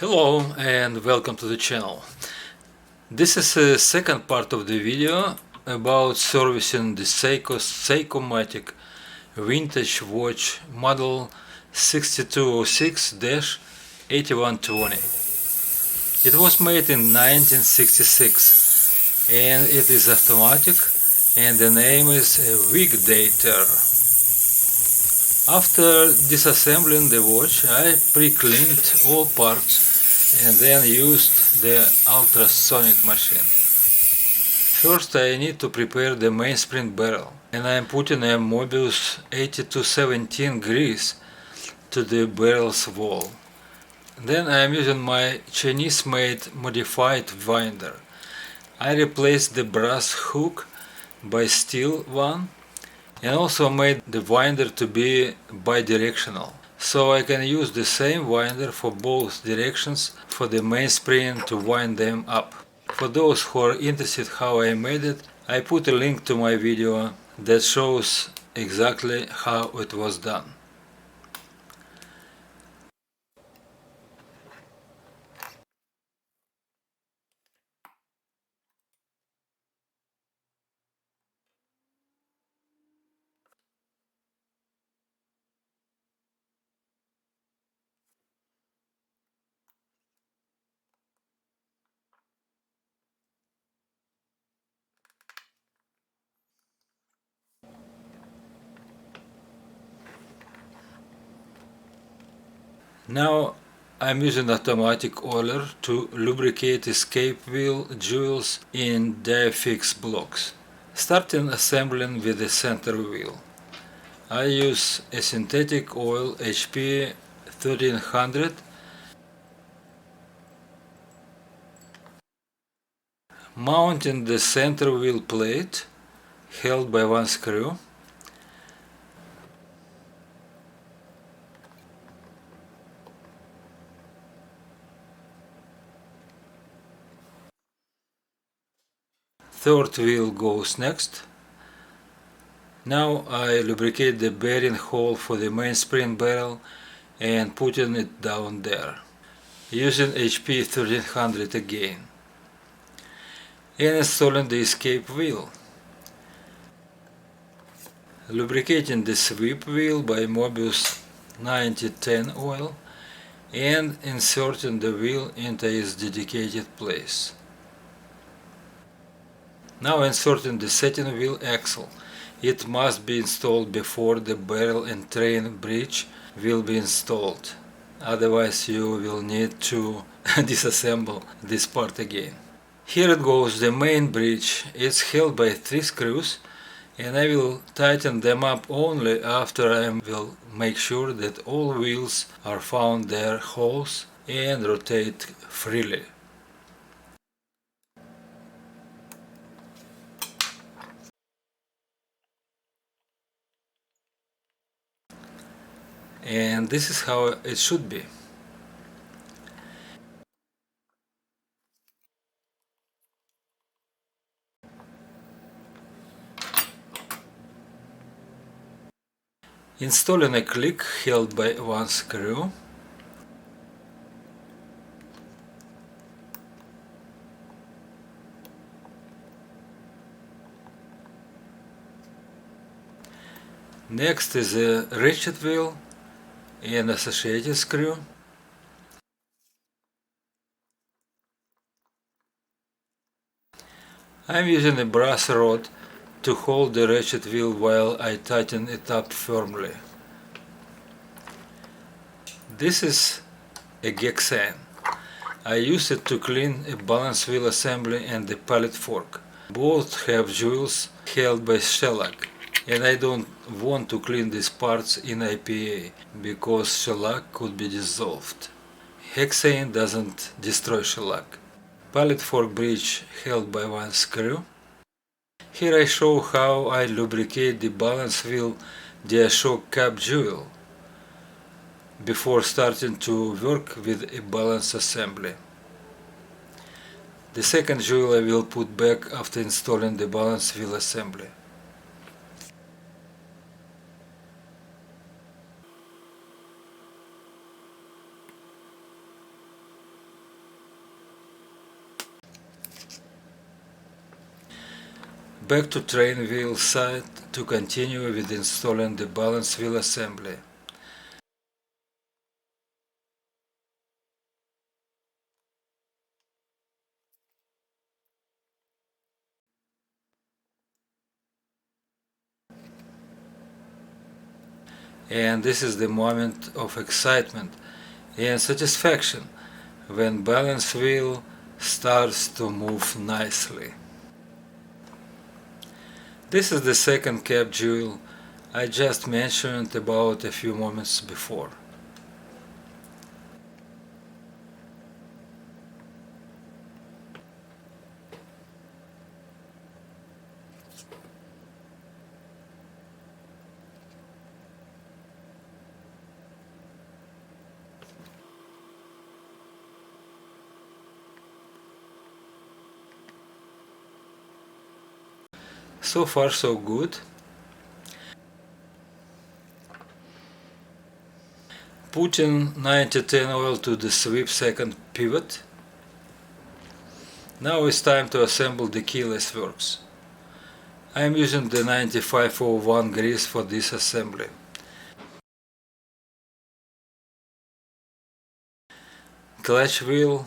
Hello and welcome to the channel. This is the second part of the video about servicing the Seiko Seikomatic vintage watch model 6206-8120. It was made in 1966 and it is automatic and the name is a Weekdater. After disassembling the watch, I pre-cleaned all parts and then used the ultrasonic machine. First I need to prepare the mainspring barrel, and I am putting a Mobius 8217 grease to the barrel's wall. Then I am using my Chinese-made modified winder. I replaced the brass hook by steel one and also made the winder to be bidirectional, so I can use the same winder for both directions for the mainspring to wind them up. For those who are interested how I made it, I put a link to my video that shows exactly how it was done. Now I'm using automatic oiler to lubricate escape wheel jewels in diafix blocks. Starting assembling with the center wheel. I use a synthetic oil HP 1300. Mounting the center wheel plate held by one screw. Third wheel goes next. Now I lubricate the bearing hole for the mainspring barrel and putting it down there, using HP 1300 again, and installing the escape wheel. Lubricating the sweep wheel by Mobius 9010 oil and inserting the wheel into its dedicated place. Now inserting the setting wheel axle. It must be installed before the barrel and train bridge will be installed, otherwise you will need to disassemble this part again. Here it goes, the main bridge. It's held by 3 screws and I will tighten them up only after I will make sure that all wheels are found their holes and rotate freely. And this is how it should be. Installing a click held by one screw. Next is a ratchet wheel and associated screw. I'm using a brass rod to hold the ratchet wheel while I tighten it up firmly. This is a Gexan. I use it to clean a balance wheel assembly and the pallet fork. Both have jewels held by shellac, and I don't want to clean these parts in IPA because shellac could be dissolved. Hexane doesn't destroy shellac. Pallet fork bridge held by one screw. Here I show how I lubricate the balance wheel DiaShock cap jewel before starting to work with a balance assembly. The second jewel I will put back after installing the balance wheel assembly. back to train wheel side to continue with installing the balance wheel assembly. And this is the moment of excitement and satisfaction when balance wheel starts to move nicely. This is the second cap jewel I just mentioned about a few moments before. So far so good. Putting 9010 oil to the sweep second pivot. Now it's time to assemble the keyless works. I am using the 9501 grease for this assembly. Clutch wheel,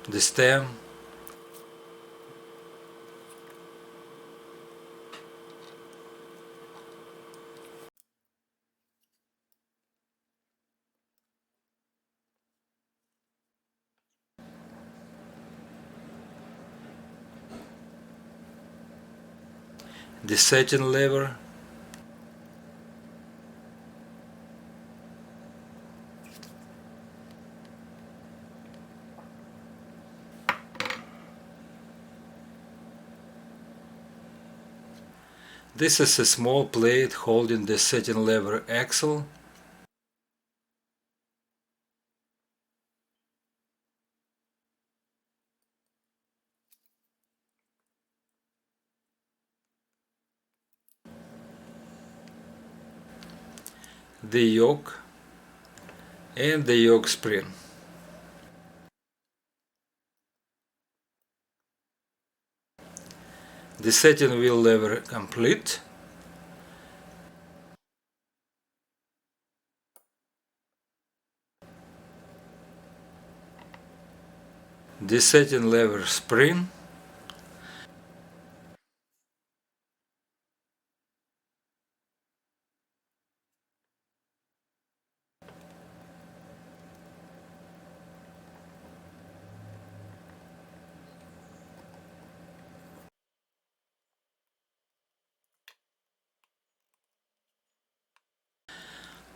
the stem, the setting lever, this is a small plate holding the setting lever axle, the yoke, and the yoke spring. The setting wheel lever complete. The setting lever spring.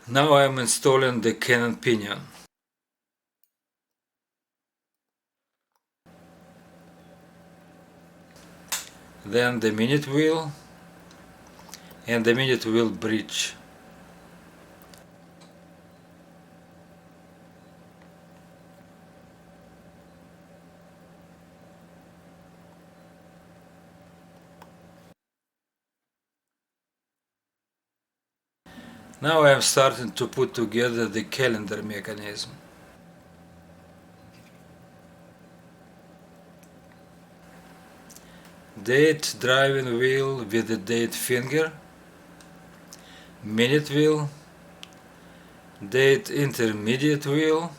Now I am installing the cannon pinion. Then the minute wheel and the minute wheel bridge. Now I am starting to put together the calendar mechanism. Date driving wheel with the date finger, minute wheel, date intermediate wheel,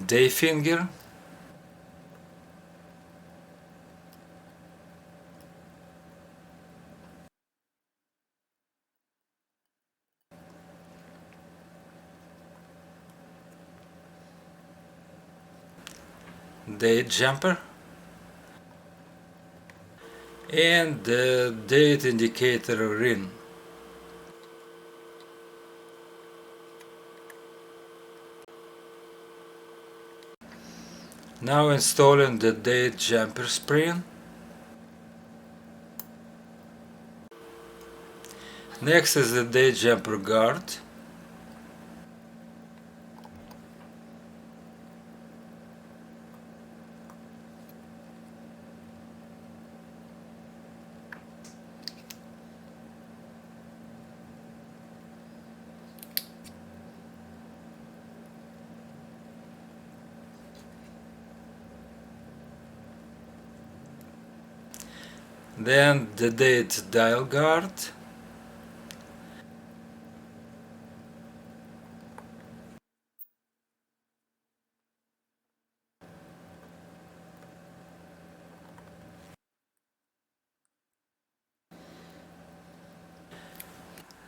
day finger, date jumper, and the date indicator ring. Now installing the date jumper spring. Next is the date jumper guard. Then the date dial guard.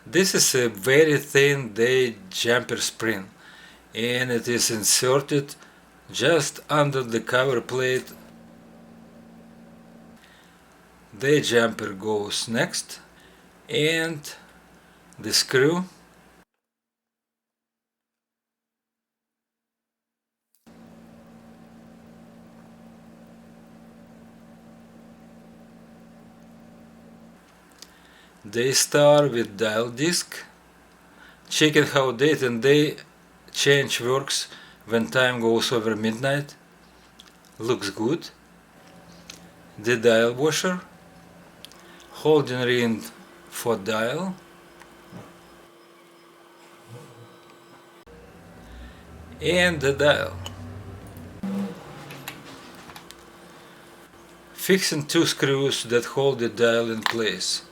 This is a very thin day jumper spring, and it is inserted just under the cover plate. The jumper goes next, and the screw they start with dial disc, checking how date and day change works when time goes over midnight. Looks good. The dial washer, holding ring for dial, and the dial. Fixing two screws that hold the dial in place.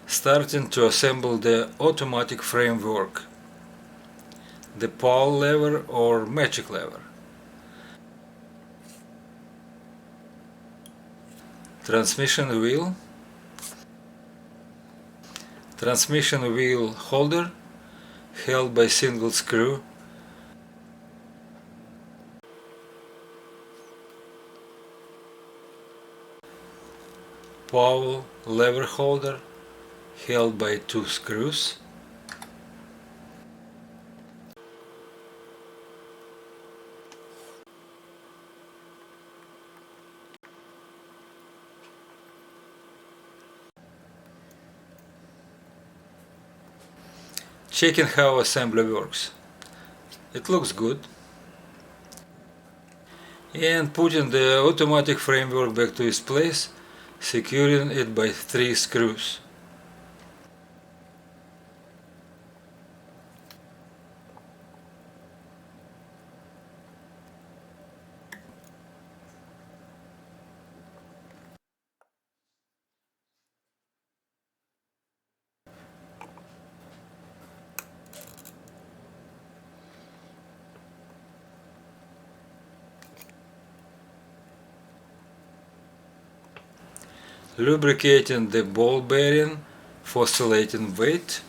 Starting to assemble the automatic framework, the pull lever or magic lever, transmission wheel holder held by single screw, pull lever holder held by two screws, checking how assembly works. It looks good. And putting the automatic framework back to its place, securing it by three screws. Lubricating the ball bearing for oscillating weight.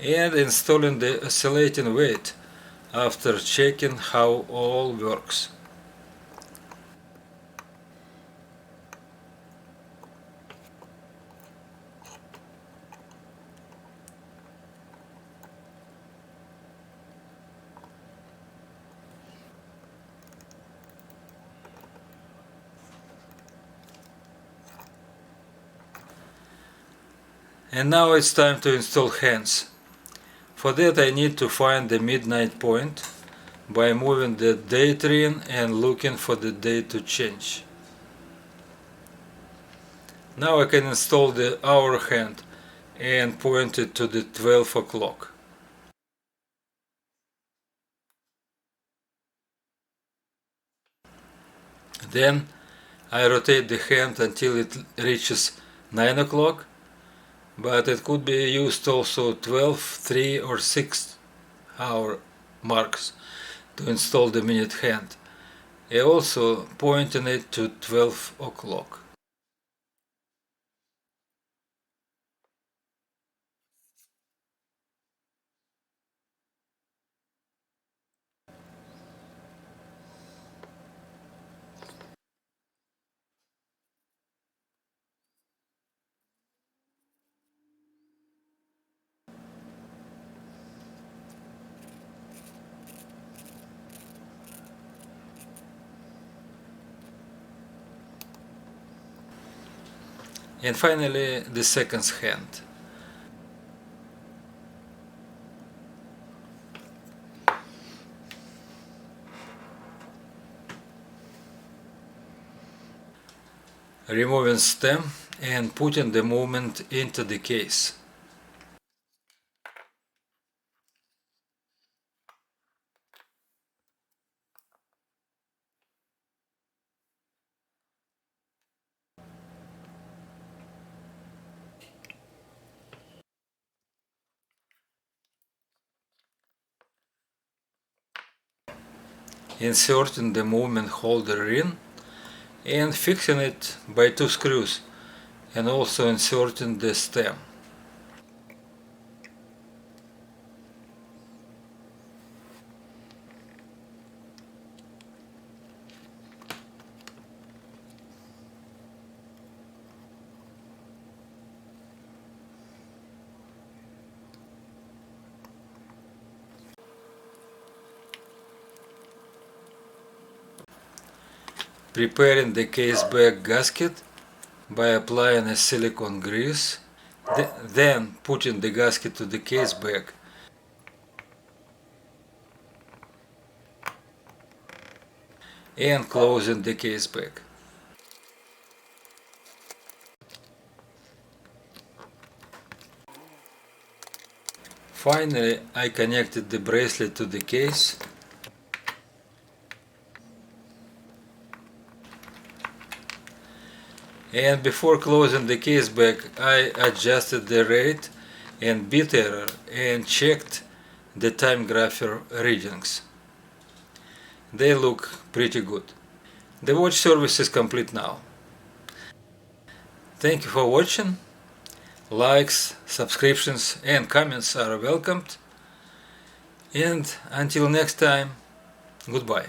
And installing the oscillating weight after checking how all works. And now it's time to install hands. For that I need to find the midnight point by moving the date ring and looking for the date to change. Now I can install the hour hand and point it to the 12 o'clock. Then I rotate the hand until it reaches 9 o'clock, but it could be used also 12, 3 or 6 hour marks to install the minute hand, and also pointing it to 12 o'clock. And finally the seconds hand. removing stem and putting the movement into the case. Inserting the movement holder in and fixing it by 2 screws, and also inserting the stem. Preparing the case back gasket by applying a silicone grease, then putting the gasket to the case back and closing the case back. Finally, I connected the bracelet to the case . And before closing the case back, I adjusted the rate and bit error and checked the time grapher readings. They look pretty good. The watch service is complete now. Thank you for watching. Likes, subscriptions and comments are welcomed. And until next time, goodbye.